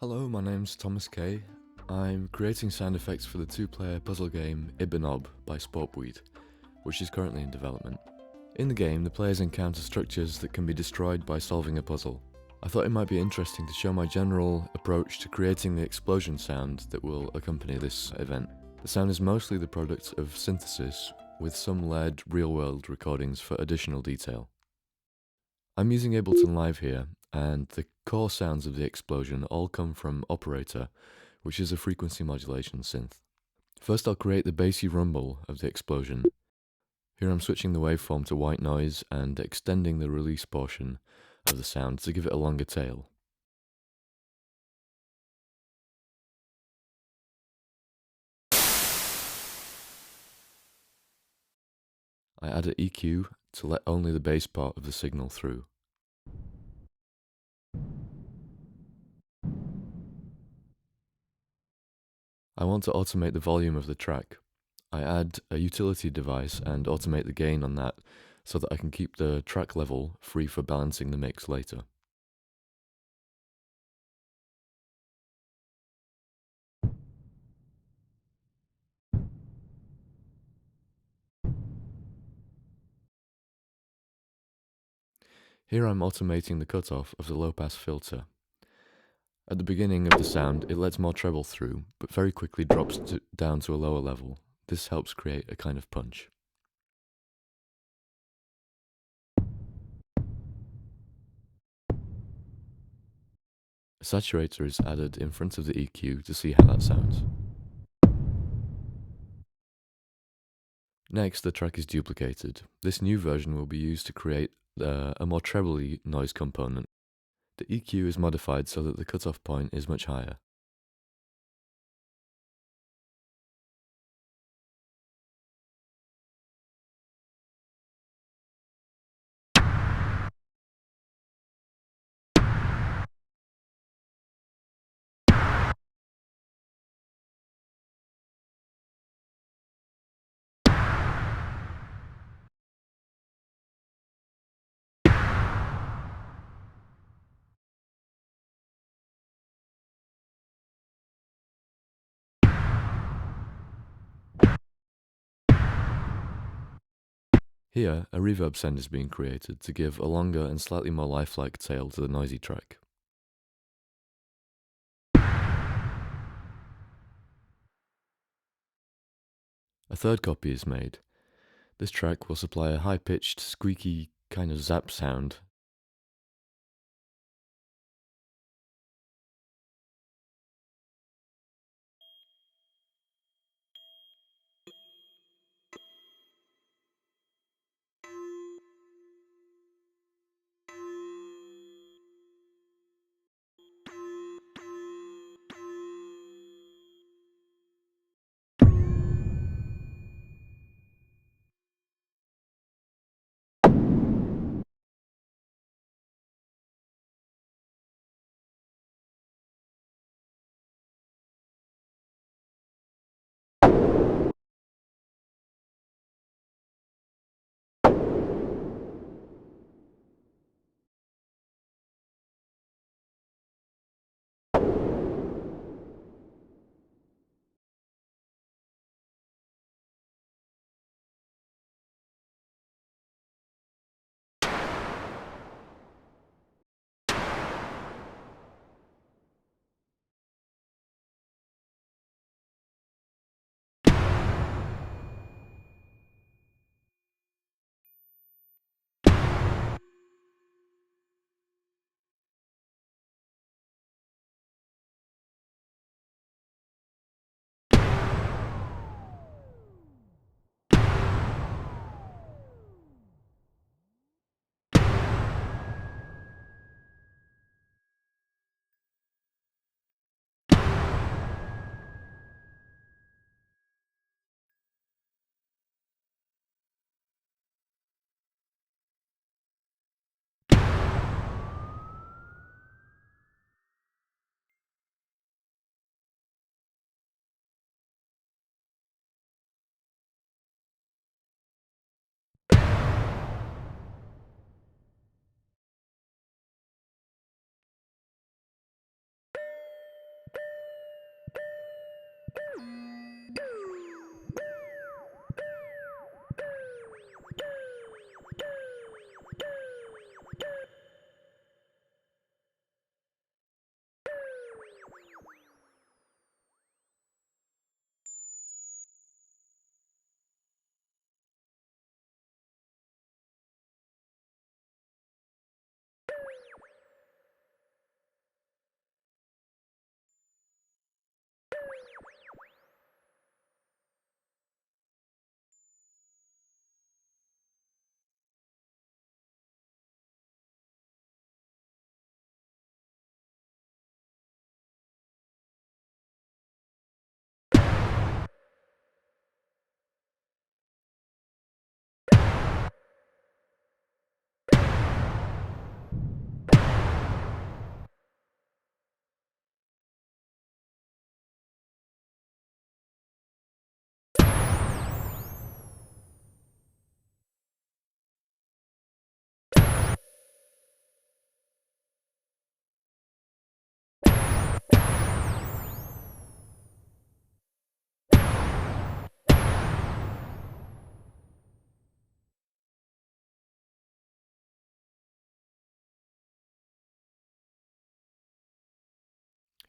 Hello, my name's Thomas Kay. I'm creating sound effects for the two-player puzzle game ibb&obb by Sportweed, which is currently in development. In the game, the players encounter structures that can be destroyed by solving a puzzle. I thought it might be interesting to show my general approach to creating the explosion sound that will accompany this event. The sound is mostly the product of synthesis, with some layered real-world recordings for additional detail. I'm using Ableton Live here, and the core sounds of the explosion all come from Operator, which is a frequency modulation synth. First I'll create the bassy rumble of the explosion. Here I'm switching the waveform to white noise and extending the release portion of the sound to give it a longer tail. I add an EQ to let only the bass part of the signal through. I want to automate the volume of the track. I add a utility device and automate the gain on that so that I can keep the track level free for balancing the mix later. Here I'm automating the cutoff of the low-pass filter. At the beginning of the sound, it lets more treble through, but very quickly drops down to a lower level. This helps create a kind of punch. A saturator is added in front of the EQ to see how that sounds. Next, the track is duplicated. This new version will be used to create a more trebly noise component. The EQ is modified so that the cutoff point is much higher. Here, a reverb send is being created to give a longer and slightly more lifelike tail to the noisy track. A third copy is made. This track will supply a high-pitched, squeaky kind of zap sound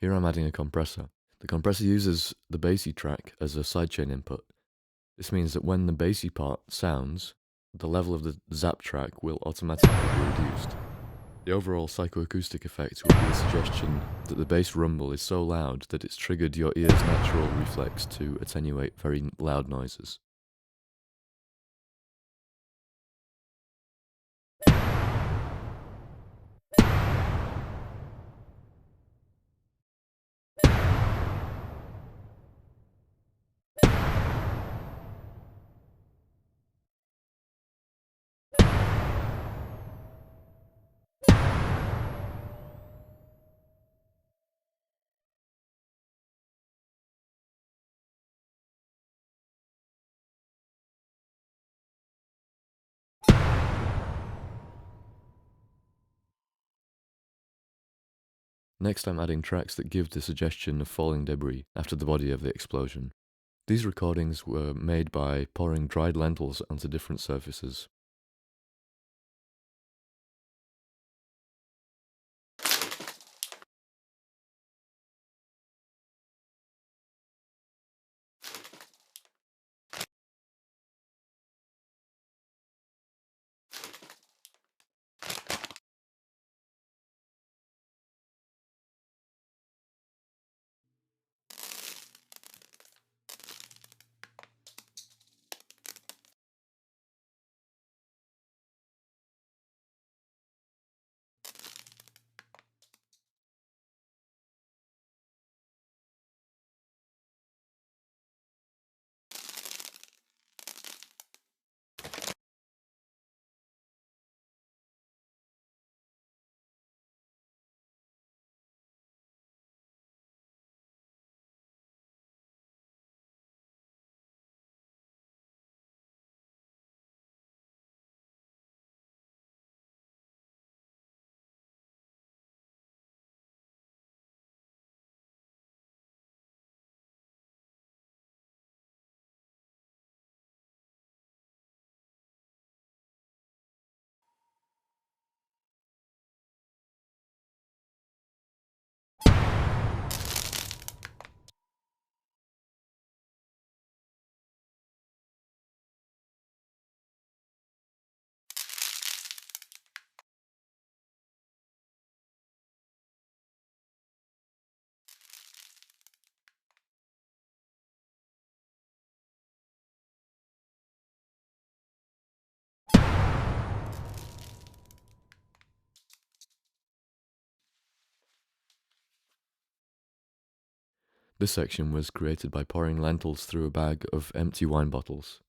Here I'm adding a compressor. The compressor uses the bassy track as a sidechain input. This means that when the bassy part sounds, the level of the zap track will automatically be reduced. The overall psychoacoustic effect will be the suggestion that the bass rumble is so loud that it's triggered your ear's natural reflex to attenuate very loud noises. Next, I'm adding tracks that give the suggestion of falling debris after the body of the explosion. These recordings were made by pouring dried lentils onto different surfaces. This section was created by pouring lentils through a bag of empty wine bottles.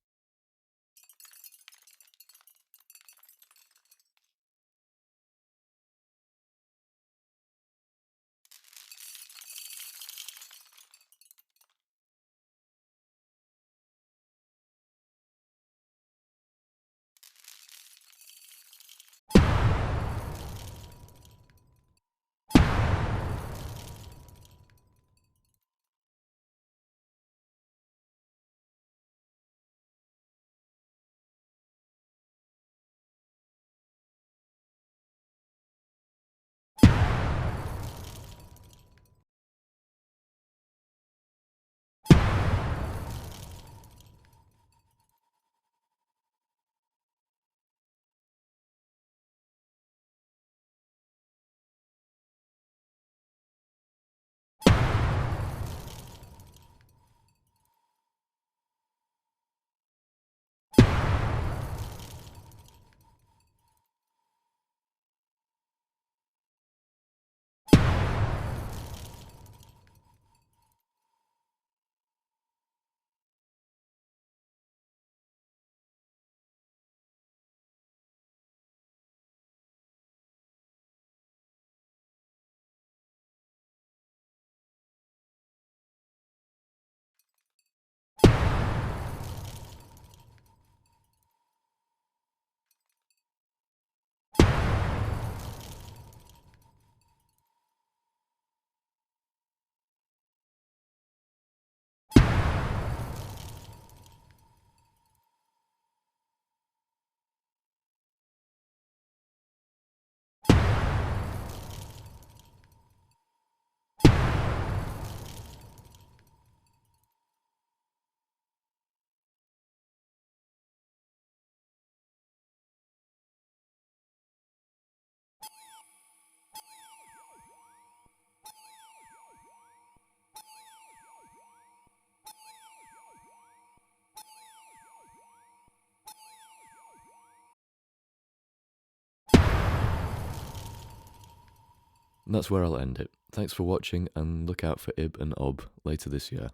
that's where I'll end it. Thanks for watching, and look out for ib and obb later this year.